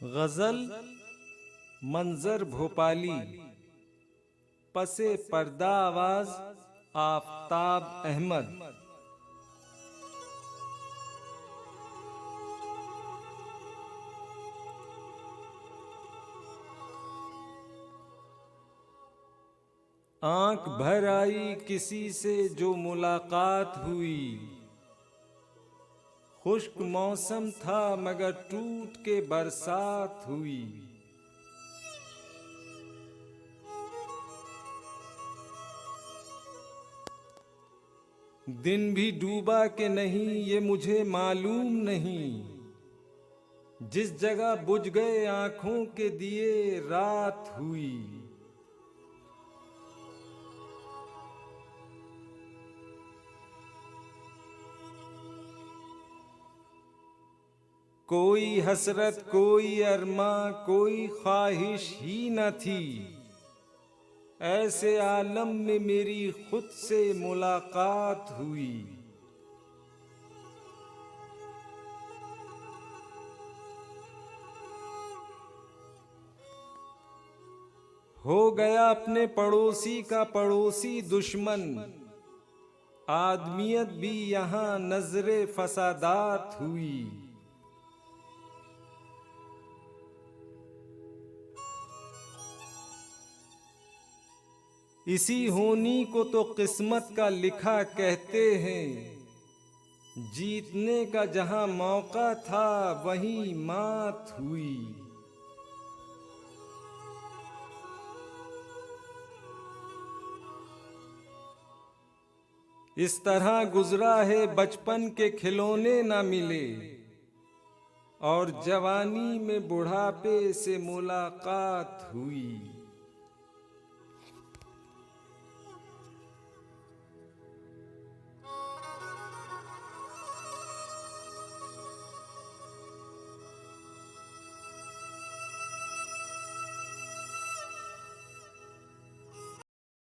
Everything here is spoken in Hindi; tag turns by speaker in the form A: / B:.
A: गजल मंजर भोपाली, पसे पर्दा आवाज आफताब अहमद। आंख भर आई किसी से जो मुलाकात हुई, खुश्क मौसम था मगर टूट के बरसात हुई। दिन भी डूबा कि नहीं ये मुझे मालूम नहीं, जिस जगह बुझ गए आंखों के दिए रात हुई। कोई हसरत कोई अरमा कोई ख्वाहिश ही न थी, ऐसे आलम में मेरी खुद से मुलाकात हुई। हो गया अपने पड़ोसी का पड़ोसी दुश्मन, आदमियत भी यहाँ नजरे फसादात हुई। इसी होनी को तो किस्मत का लिखा कहते हैं, जीतने का जहां मौका था वहीं मात हुई। इस तरह गुजरा है बचपन के खिलौने ना मिले, और जवानी में बुढ़ापे से मुलाकात हुई।